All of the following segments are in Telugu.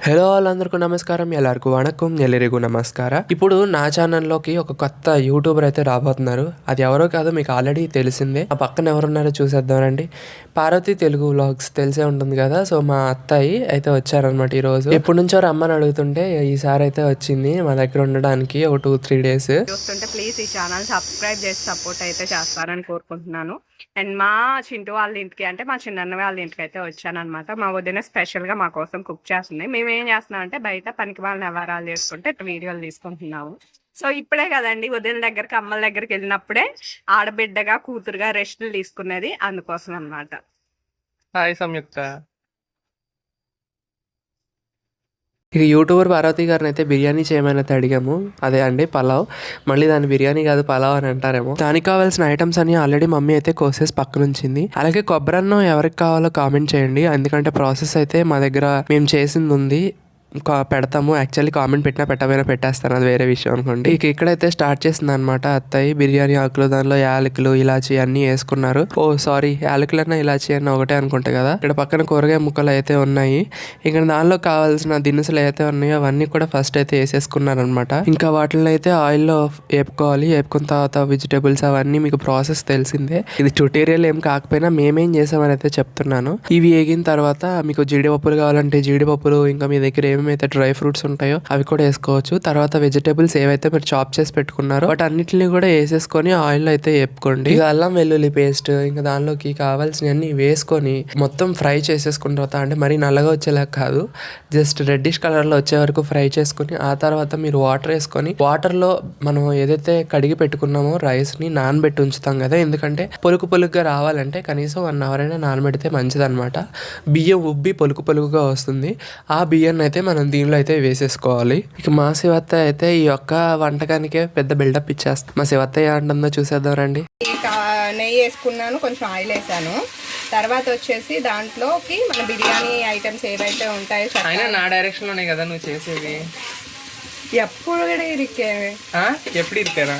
హలో వాళ్ళందరికీ నమస్కారం, ಎಲ್ಲರಿಗೂ వణకం, ఎల్లరిಗೂ నమస్కార. ఇప్పుడు నా ఛానల్లోకి ఒక కొత్త యూట్యూబర్ అయితే రాబోతున్నారు. అది ఎవరో కాదు, మీకు ఆల్రెడీ తెలిసిందే. ఆ పక్కన ఎవరున్నారో చూసేద్దామండి. పార్వతి తెలుగు వ్లాగ్స్ తెలిసే ఉంటుంది కదా. సో మా అత్తయ్య అయితే వచ్చారనమాట ఈరోజు. ఎప్పటి నుంచో రమ్మని అడుగుతుంటే ఈసారి అయితే వచ్చింది మా దగ్గర ఉండడానికి ఒక 2-3 డేస్. చూస్తుంటే ప్లీజ్ ఈ ఛానల్ సబ్స్క్రైబ్ చేసి సపోర్ట్ అయితే చేస్తారని కోరుకుంటున్నాను. అండ్ మా చింటూ వాళ్ళ ఇంటికి అంటే మా చిన్నన్న వాళ్ళ ఇంటికి అయితే వచ్చాను అనమాట. మా వదిన స్పెషల్ గా మా కోసం కుక్ చేస్తుంది. మేము ఏం చేస్తున్నాం అంటే బయట పనికి వాళ్ళని వ్యవహారాలు చేసుకుంటే వీడియోలు తీసుకుంటున్నాము. సో ఇప్పుడే కదండి వదిన దగ్గరికి అమ్మల దగ్గరికి వెళ్ళినప్పుడే ఆడబిడ్డగా కూతురుగా రెస్టులు తీసుకునేది, అందుకోసం అనమాట. హాయ్ సంయుక్త. ఇక యూట్యూబర్ పార్వతి గారిని అయితే బిర్యానీ చేయమని అయితే అడిగాము. అదే అండి పలావ్. మళ్ళీ దాని బిర్యానీ కాదు పలావ్ అని అంటారేమో. దానికి కావాల్సిన ఐటమ్స్ అని ఆల్రెడీ మమ్మీ అయితే కోసేసి పక్కన ఉంచింది. అలాగే కొబ్బరన్నం ఎవరికి కావాలో కామెంట్ చేయండి, ఎందుకంటే ప్రాసెస్ అయితే మా దగ్గర మేము చేసింది ఉంది, పెడతాము. యాక్చువల్లీ కామెంట్ పెట్టినా పెట్టకపోయినా పెట్టేస్తాను, అది వేరే విషయం అనుకోండి. ఇక ఇక్కడైతే స్టార్ట్ చేసింది అనమాట అత్తయ్య. బిర్యానీ ఆకులు, దానిలో యాలకులు, ఇలాచి అన్ని వేసుకున్నారు. ఓ సారీ, యాలకులన్నా ఇలాచి అన్న ఒకటే అనుకుంటా కదా. ఇక్కడ పక్కన కూరగాయ ముక్కలు అయితే ఉన్నాయి. ఇక్కడ దానిలో కావాల్సిన దినుసులు అయితే ఉన్నాయో అవన్నీ కూడా ఫస్ట్ అయితే వేసేసుకున్నారు అనమాట. ఇంకా వాటిని అయితే ఆయిల్లో వేపుకోవాలి. వేపుకున్న తర్వాత వెజిటేబుల్స్ అవన్నీ మీకు ప్రాసెస్ తెలిసిందే. ఇది ట్యూటోరియల్ ఏం కాకపోయినా మేమేం చేసామని అయితే చెప్తున్నాను. ఇవి వేగిన తర్వాత మీకు జీడిపప్పులు కావాలంటే జీడిపప్పులు, ఇంకా మీ దగ్గర ఏమైతే డ్రై ఫ్రూట్స్ ఉంటాయో అవి కూడా వేసుకోవచ్చు. తర్వాత వెజిటేబుల్స్ ఏవైతే మీరు చాప్ చేసి పెట్టుకున్నారో వాటి అన్నిటిని కూడా వేసేసుకొని ఆయిల్ అయితే వేపుకోండి. ఇక అల్లం వెల్లుల్లి పేస్ట్, ఇంకా దానిలోకి కావాల్సినవన్నీ వేసుకొని మొత్తం ఫ్రై చేసేసుకున్న తర్వాత, అంటే మరీ నల్లగా వచ్చేలా కాదు, జస్ట్ రెడ్డిష్ కలర్ లో వచ్చే వరకు ఫ్రై చేసుకుని ఆ తర్వాత మీరు వాటర్ వేసుకొని, వాటర్ లో మనం ఏదైతే కడిగి పెట్టుకున్నామో రైస్ ని నానబెట్టి ఉంచుతాం కదా, ఎందుకంటే పొలుకు పొలుగుగా రావాలంటే కనీసం 1 hour అయినా నానబెడితే మంచిదన్నమాట. బియ్యం ఉబ్బి పొలుకు పొలుగుగా వస్తుంది. ఆ బియ్యాన్ని అయితే మనం దీనిలో అయితే వేసేసుకోవాలి. ఇక మా శివత్తయ్య అయితే ఈ యొక్క వంటకానికే పెద్ద బిల్డప్ ఇచ్చేస్తాం. మా శివత్తయ్య ఏంటందో చూసేద్దాం రండి. నెయ్యి వేసుకున్నాను, కొంచెం ఆయిల్ వేసాను. తర్వాత వచ్చేసి దాంట్లోకి మన బిర్యానీ ఐటమ్స్ ఏవైతే ఉంటాయో, అయినా నా డైరెక్షన్ లోనే కదా నువ్వు చేసేది. ఎప్పుడు కూడా ఇరికేవి, ఎప్పుడు ఇరికారా?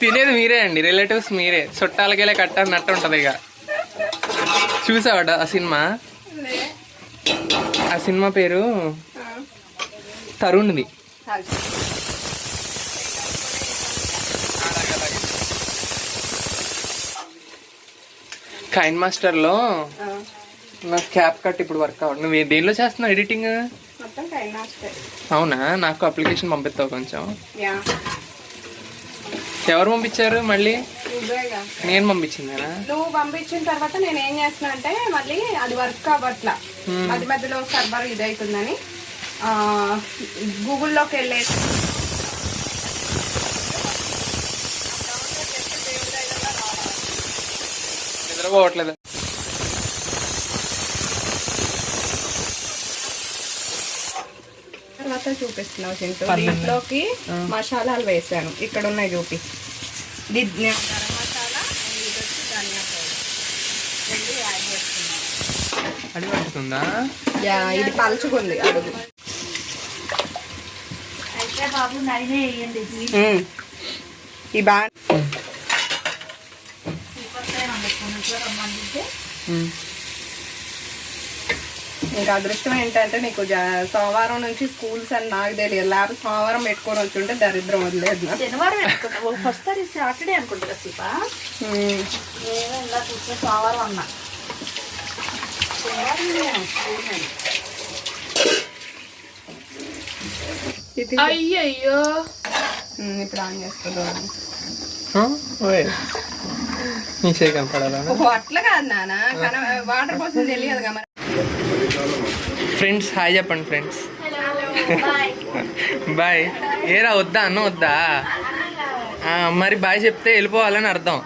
తినేది మీరే అండి, రిలేటివ్స్ మీరే, చుట్టాలకెళ్ళే కట్టన్నట్టు ఉంటది. ఇక చూసావాడ ఆ సినిమా? ఆ సినిమా పేరు తరుణ్ది. కైన్ మాస్టర్ లో నాకు క్యాప్ కట్ ఇప్పుడు వర్క్ అవ్వదు. నువ్వు దేనిలో చేస్తున్నావు ఎడిటింగ్? అవునా, నాకు అప్లికేషన్ పంపిస్తావు కొంచెం. ఎవరు పంపించారు మళ్ళీ? నేను పంపించిందేనా? నువ్వు పంపించిన తర్వాత నేను ఏం చేస్తున్నా అంటే మళ్ళీ అది వర్క్ అవ్వట్లా, మధ్య మధ్యలో సర్వర్ ఇదవుతుందని గూగుల్లోకి వెళ్ళేసి నిద్రపోవట్లేదు. తర్వాత చూపిస్తున్నావు చింటూ. దీంట్లోకి మసాలాలు వేసాను, ఇక్కడ ఉన్నాయి చూపి. గరం మసాలా, ఇది వచ్చి ధనియా పౌడర్, రెండు యాడ్ చేస్తున్నాను. అది పడుతుందా? ఇది పలుచుకుంది అడుగు. ఈ బాగా ఇంకా అదృష్టం ఏంటంటే నీకు సోమవారం నుంచి స్కూల్స్ అని నాకు తెలియదు. లేకపోతే సోమవారం పెట్టుకొని వచ్చుంటే దరిద్రం వదిలేదు. సాటర్డే అనుకుంటా సీపా, సోమవారం అన్నా. అయ్యయ్యో, ఇప్పుడు ఆన్ చేస్తున్నాను. అట్లా కాదు నాన్న, వాటర్ పోసింది తెలియదు కదా. ఫ్రెండ్స్ హాయ్ చెప్పండి. Friends bye. ఏరా వద్దా అన్న వద్దా? మరి బాయ్ చెప్తే వెళ్ళిపోవాలని అర్థం.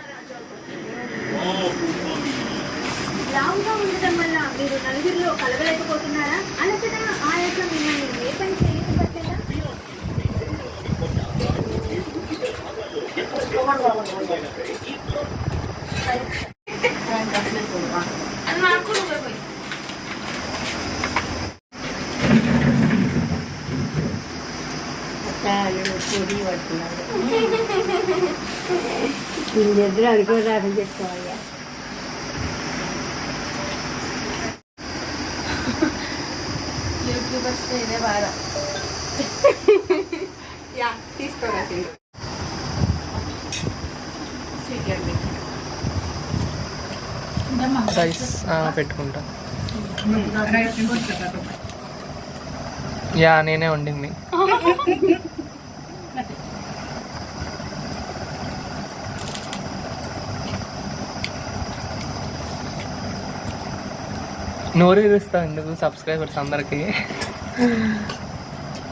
వీళ్ళిద్దరు అనుకోరాదని చెప్పుకోవాలి. యూట్యూబర్స్ ఇదే బాధ. యా తీసుకోరా రైస్ పెట్టుకుంటా. యా నేనే వండింది. నోరు ఇరుస్తా ఎందుకు సబ్స్క్రైబర్స్ అందరికి.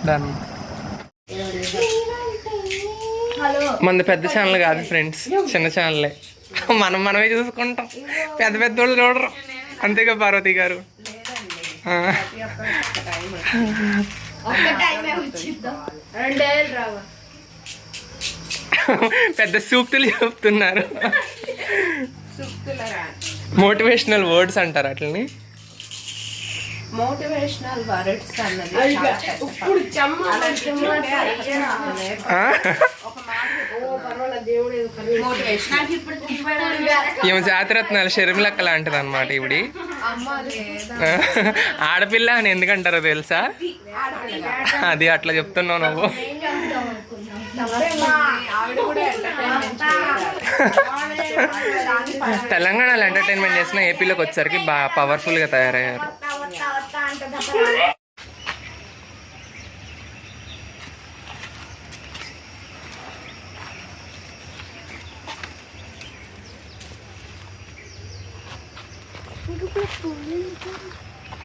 డన్. మనది పెద్ద ఛానల్ కాదు ఫ్రెండ్స్, చిన్న ఛానలే. మనమే చూసుకుంటాం, పెద్ద పెద్ద వాళ్ళు చూడరు. అంతేగా పార్వతి గారు. పెద్ద సూక్తులు చెప్తున్నారు. మోటివేషనల్ వర్డ్స్ అంటారు అట్లని. మోటివేషనల్ వర్డ్స్ అన్నది ఈమె జాతిరత్నాలు షర్మిలక్క లాంటిది అనమాట ఇవిడి. ఆడపిల్ల అని ఎందుకంటారో తెలుసా? అది అట్లా చెప్తున్నావు నువ్వు. తెలంగాణలో ఎంటర్టైన్మెంట్ చేసిన ఏపీలోకి వచ్చేసరికి బాగా పవర్ఫుల్గా తయారయ్యారు.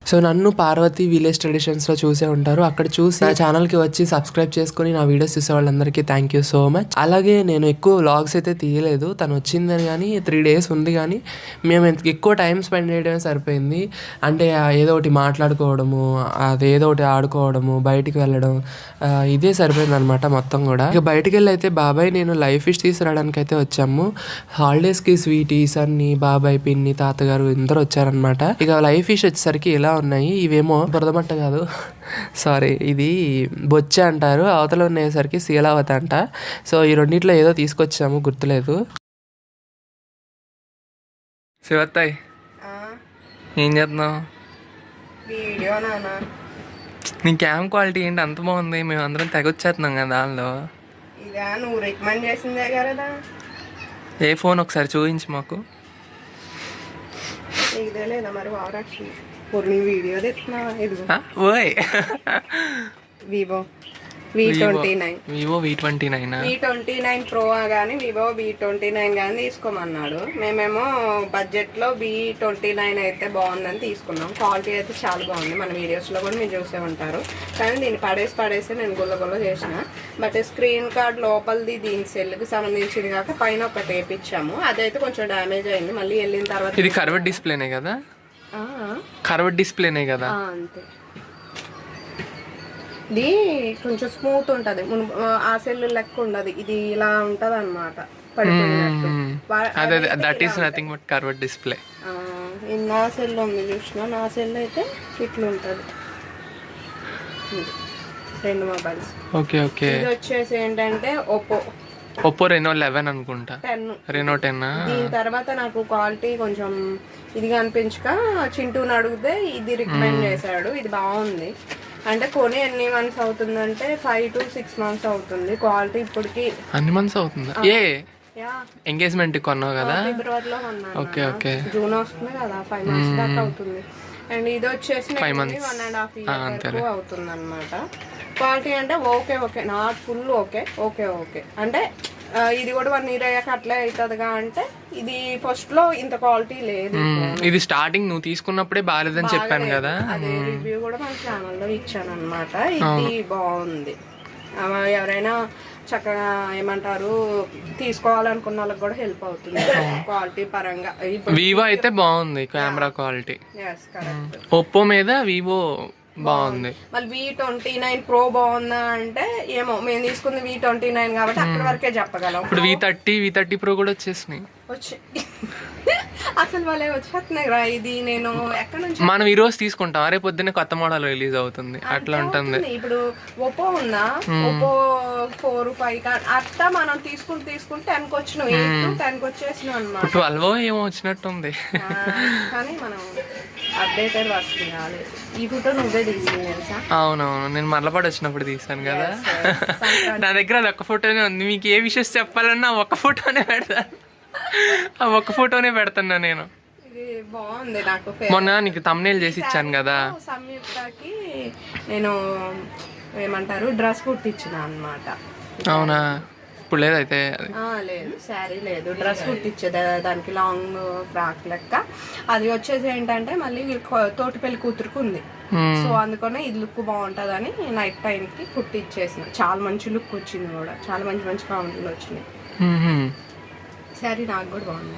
సో నన్ను పార్వతి విలేజ్ ట్రెడిషన్స్లో చూసే ఉంటారు. అక్కడ చూసి నా ఛానల్కి వచ్చి సబ్స్క్రైబ్ చేసుకుని నా వీడియోస్ చూసే వాళ్ళందరికీ థ్యాంక్ యూ సో మచ్. అలాగే నేను ఎక్కువ వ్లాగ్స్ అయితే తీయలేదు, తను వచ్చిందని కానీ 3 days ఉంది కానీ మేము ఎక్కువ టైం స్పెండ్ చేయడమే సరిపోయింది. అంటే ఏదో ఒకటి మాట్లాడుకోవడము, అదేదో ఒకటి ఆడుకోవడము, బయటికి వెళ్ళడం, ఇదే సరిపోయింది అనమాట మొత్తం కూడా. ఇక బయటికి వెళ్ళి అయితే బాబాయ్ నేను లైవ్ ఫిష్ తీసుకురావడానికి అయితే వచ్చాము. హాలిడేస్కి స్వీటీస్ అన్ని బాబాయ్, పిన్ని, తాతగారు అందరూ వచ్చారనమాట. ఇక లైవ్ ఫిష్ వచ్చేసరికి ఇలా ఉన్నాయి. ఇవేమో బురదమట్ట కాదు, సారీ, ఇది బొచ్చ అంటారు. అవతల ఉండేసరికి శీలావతి అంట. సో ఈ రెండిట్లో ఏదో తీసుకొచ్చాము, గుర్తులేదు. శివత్తాయ్ ఏం చేస్తున్నావు? వీడియో నానా. నీ క్యామ్ క్వాలిటీ ఏంటి అంత బాగుంది? మేము అందరం తెగొచ్చేస్తున్నాం కదా దానిలో. ఇదా నువ్వు రికమెండ్ చేసిందే కదా. ఏ ఫోన్ ఒకసారి చూపించు మాకు. ఇదే లేదా మరి వారాక్షి నీ వీడియో తెచ్చినా. ఇదిగో ఓయ్ Vivo V29. Vivo V29. V29 Pro కానీ వివో V29 కానీ తీసుకోమన్నాడు. మేమేమో బడ్జెట్లో V29 అయితే బాగుందని తీసుకున్నాం. క్వాలిటీ అయితే చాలా బాగుంది, మన వీడియోస్లో కూడా మీరు చూసే ఉంటారు. కానీ దీన్ని పడేసి నేను గుల్ల చేసిన. బట్ స్క్రీన్ కార్డ్ లోపలిది దీని సెల్కి సంబంధించింది కాక పైన ఒకటి వేపించాము, అదైతే కొంచెం డ్యామేజ్ అయింది. మళ్ళీ వెళ్ళిన తర్వాత ఇది కర్వ్డ్ డిస్ప్లేనే కదా? కర్వ్డ్ డిస్ప్లేనే కదా? అంతే. ఇది కొంచెం స్మూత్ ఉంటది, ఆ సెల్ లెక్క ఉండదు, ఇది ఇలా ఉంటది అనమాట. That is nothing but curved display. నా సెల్ ఉంది చూసిన, నా సెల్ అయితే ఇట్లా ఉంటది. 2 మొబైల్స్. Okay okay. ఇది వచ్చేసి ఏంటంటే ఒప్పో రెనో 11 అనుకుంటా. రెనో 10. దీని తర్వాత నాకు క్వాలిటీ కొంచెం ఇదిగా అనిపించక చింటూని అడిగితే ఇది రికమెండ్ చేశాడు. ఇది బాగుంది అంటే కొని ఎన్ని మంత్స్ అవుతుందంటే 5 to 6 months అవుతుంది. క్వాలిటీ ఇప్పటికి అన్ని మంత్స్ అవుతుందా? ఏ ఎంగేజ్మెంట్ కొన్నావు కదా? ఫిబ్రవరిలో కొన్నాను. Okay okay. జూన్ వస్తుంది కదా, 5 months దాకా అవుతుంది. అండ్ ఇది వచ్చేసి 1.5 years అవుతుంది అనమాట. క్వాలిటీ అంటే ఓకే, నాట్ ఫుల్ ఓకే అంటే ఇది కూడా 1 year అయ్యాక అట్లే అవుతుందిగా. అంటే ఇది ఫస్ట్ లో ఇంత క్వాలిటీ లేదు. ఇది స్టార్టింగ్ నువ్వు తీసుకున్నప్పుడే బాగాలేదని చెప్పాను కదా, అదే రివ్యూ కూడా మన ఛానల్లో ఇచ్చాను అనమాట. ఇది బాగుంది, ఎవరైనా చక్కగా ఏమంటారు తీసుకోవాలనుకున్న వాళ్ళకి కూడా హెల్ప్ అవుతుంది క్వాలిటీ పరంగా. వివో అయితే బాగుంది కెమెరా క్వాలిటీ. కరెక్ట్. ఒప్పో మీద వివో బాగుంది. మళ్ళీ V29 Pro బాగుందా అంటే ఏమో, మేము తీసుకుంది V29 కాబట్టి అక్కడి వరకే చెప్పగలం. ఇప్పుడు V30 Pro కూడా వచ్చేసినాయి. వచ్చి అసలు వాళ్ళే వచ్చేస్తున్నాయి రా. ఇది నేను ఎక్కడ నుంచి మనం ఈ రోజు తీసుకుంటాం, రేపు పొద్దున్నే కొత్త మోడల్ రిలీజ్ అవుతుంది, అట్లా ఉంటుంది. ఇప్పుడు ఒప్పో ఉందా, ఒప్పో 4 5 అట్లా మనం తీసుకుంటే 10కి వచ్చినాం, 8 to 10కి వచ్చేసినాం అనమాట. 12 ఏమో వచ్చినట్టుంది. కానీ మనం అప్డేటెడ్ వర్షన్ కాలేదు. ఈ ఫోటో నువ్వే తీసింది తెలుసా? అవునవును, నేను మరలపాడు వచ్చినప్పుడు తీసాను కదా. నా దగ్గర అది ఒక్క ఫోటోనే ఉంది. మీకు ఏ విషయం చెప్పాలన్నా ఒక్క ఫోటోనే పెడతాను, ఆ ఒక్క ఫోటోనే పెడతాను నేను. ఇది బాగుంది. నాకు మొన్న నీకు thumbnail చేసి ఇచ్చాను కదా, సంయుక్తకి నేను ఏమంటారు డ్రెస్ కుట్టించిన అన్నమాట. అవునా? ఇప్పుడు లేదైతే లేదు, శారీ లేదు, డ్రెస్ కుట్టించేది దానికి లాంగ్ ఫ్రాక్ లెక్క. అది వచ్చేసి ఏంటంటే మళ్ళీ తోటి పెళ్లి కూతురుకు ఉంది, సో అందుకనే ఇది లుక్ బాగుంటుందని నైట్ టైంకి కుట్టిచ్చేసిన. చాలా మంచి లుక్ వచ్చింది కూడా, చాలా మంచి మంచి కామెంట్లు వచ్చినాయి. శారీ నాకు కూడా బాగుంది.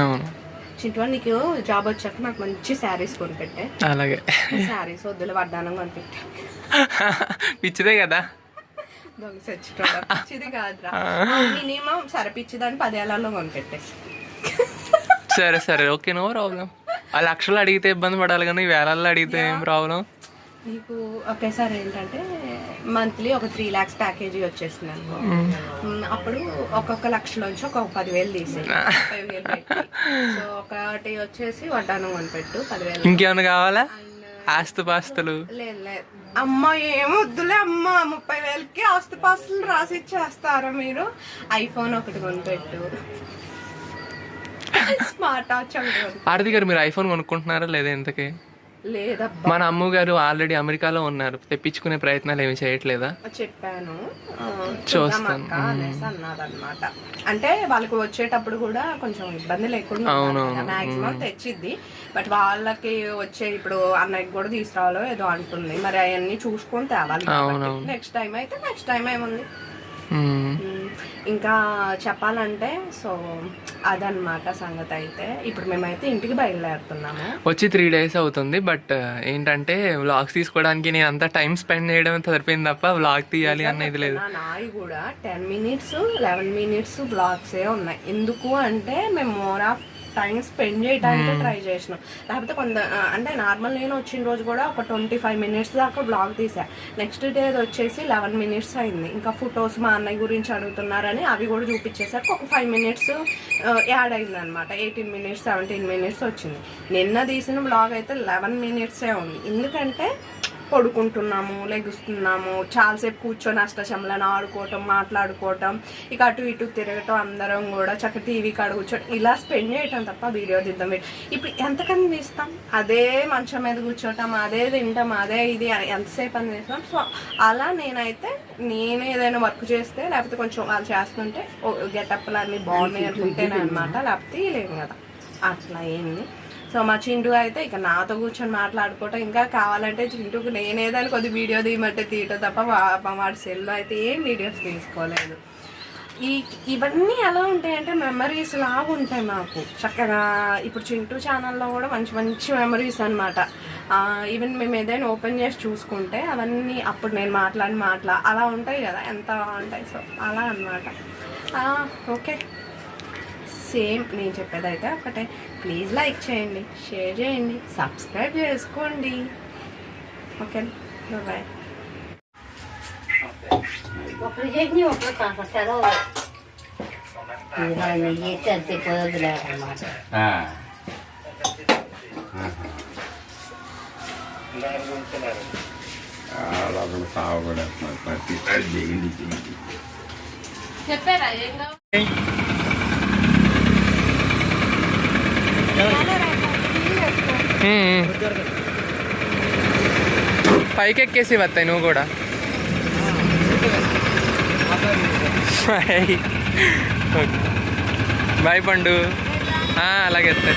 అవును చింటూ, నీకు జాబ్ వచ్చాక నాకు మంచి శారీస్ కొనిపెట్టే. అలాగే, శారీస్ వద్దులు వడ్డానం కొనిపెట్టే. పిచ్చిదే కదా, దొంగ చచ్చిపోవడం పిచ్చిది కాదురా. మినిమం సరే పిచ్చిదాన్ని 10 ఏళ్లలో కొనిపెట్టేసి. సరే సరే ఓకే, నో ప్రాబ్లం. ఆ లక్షలు అడిగితే ఇబ్బంది పడాలి కానీ వేలల్లో అడిగితే ఏం ప్రాబ్లం. నీకు ఒకేసారి ఏంటంటే మంత్లీ ఒక 3 lakhs ప్యాకేజీ వచ్చేసింది అనుకో, అప్పుడు ఒక్కొక్క లక్షలోంచి ఒక 10,000 తీసేది, 30,000 పెట్టి. సో ఒకటి వచ్చేసి వడ్డానం కొనిపెట్టు 10,000. ఇంకేమైనా కావాలా? ఆస్తుపాస్తులు లేదు లేదు అమ్మ, ఏం వద్దులే అమ్మ. 30,000కి ఆస్తుపాస్తులు రాసి ఇచ్చేస్తారా మీరు? ఐఫోన్ ఒకటి కొనిపెట్టు, స్మార్ట్ వాచ్ ఒకటి కొనిపెట్టు. ఆరతి గారు, మీరు ఐఫోన్ కొనుక్కుంటున్నారా లేదా ఇంతకీ? లేదబ్బా, మన అమ్మగారు ఆల్రెడీ అమెరికాలో ఉన్నారు, తెప్పించుకునే ప్రయత్నాలు ఏమి చేయట్లేదా? చెప్పాను, చూస్తాను అనేసి అన్నారనమాట. అంటే వాళ్ళకి వచ్చేటప్పుడు కూడా కొంచెం ఇబ్బంది లేకుండా మాక్సిమం తెచ్చిద్ది, బట్ వాళ్ళకి వచ్చే ఇప్పుడు అన్నయ్యకి కూడా తీసుకురావాలో ఏదో అంటుంది. మరి అవన్నీ చూసుకొని తేవాలి. నెక్స్ట్ టైం ఏముంది. ఇంకా చెప్పాలంటే సో అదనమాట సంగతి. అయితే ఇప్పుడు మేమైతే ఇంటికి బయలుదేరుతున్నాము. వచ్చి 3 days అవుతుంది. బట్ ఏంటంటే వ్లాగ్స్ తీసుకోవడానికి నేను అంతా టైం స్పెండ్ చేయడం సరిపోయింది తప్ప వ్లాగ్ తీయాలి అనేది లేదు. నాయి కూడా 10 minutes 11 minutes వ్లాగ్సే ఉన్నాయి. ఎందుకు అంటే మేము మోర్ ఆఫ్ టైం స్పెండ్ చేయడానికి ట్రై చేసినాం. లేకపోతే అంటే నార్మల్ నేను వచ్చిన రోజు కూడా ఒక 25 minutes దాకా బ్లాగ్ తీసా. నెక్స్ట్ డే వచ్చేసి 11 minutes అయింది. ఇంకా ఫొటోస్ మా అన్నయ్య గురించి అడుగుతున్నారని అవి కూడా చూపించేసరికి ఒక 5 minutes యాడ్ అయింది అనమాట. 18 minutes 17 minutes వచ్చింది. నిన్న తీసిన బ్లాగ్ అయితే 11 minutes ఉంది. ఎందుకంటే పడుకుంటున్నాము, లెగుస్తున్నాము, చాలాసేపు కూర్చొని అష్టచమ్మలను ఆడుకోవటం, మాట్లాడుకోవటం, ఇక అటు ఇటు తిరగటం, అందరం కూడా చక్క టీవీ కాడ కూర్చోటం, ఇలా స్పెండ్ చేయటం తప్ప వీడియో తీద్దాం. ఇప్పుడు ఎంతకని తీస్తాం? అదే మంచం మీద కూర్చోటం, అదే తింటాం, అదే ఇది ఎంతసేపు అని చేస్తాం. సో అలా నేను ఏదైనా వర్క్ చేస్తే లేకపోతే కొంచెం వాళ్ళు చేస్తుంటే గెటప్లు అన్నీ బాగున్నాయి అనుకుంటేనే అనమాట, లేకపోతే లేవు కదా, అట్లా ఏంది. సో మా చింటూ అయితే ఇక నాతో కూర్చొని మాట్లాడుకోవటం, ఇంకా కావాలంటే చింటూకు నేనేదాన్ని కొద్ది వీడియో తీయమంటే తీయటం తప్ప వాడి సెల్లో అయితే ఏం వీడియోస్ తీసుకోలేదు. ఇవన్నీ ఎలా ఉంటాయంటే మెమరీస్ లాగా ఉంటాయి మాకు చక్కగా. ఇప్పుడు చింటూ ఛానల్లో కూడా మంచి మంచి మెమరీస్ అనమాట. ఈవెన్ మేము ఏదైనా ఓపెన్ చేసి చూసుకుంటే అవన్నీ అప్పుడు నేను మాట్లా అలా ఉంటాయి కదా, ఎంత బాగుంటాయి. సో అలా అనమాట. ఓకే, సేమ్ నేను చెప్పేదైతే ఒకటే, ప్లీజ్ లైక్ చేయండి, షేర్ చేయండి, సబ్స్క్రైబ్ చేసుకోండి. Okay, bye. ఒకరు చట్నీ ఒకరు కాకరకాయలు నెయ్యి వేస్తే అంతే కుదరదు అన్నమాట. చెప్పారా ఏం కావాలి? పైకి ఎక్కేసి వస్తాయి నువ్వు కూడా. బాయ్ పండు. అలాగే వస్తాయి.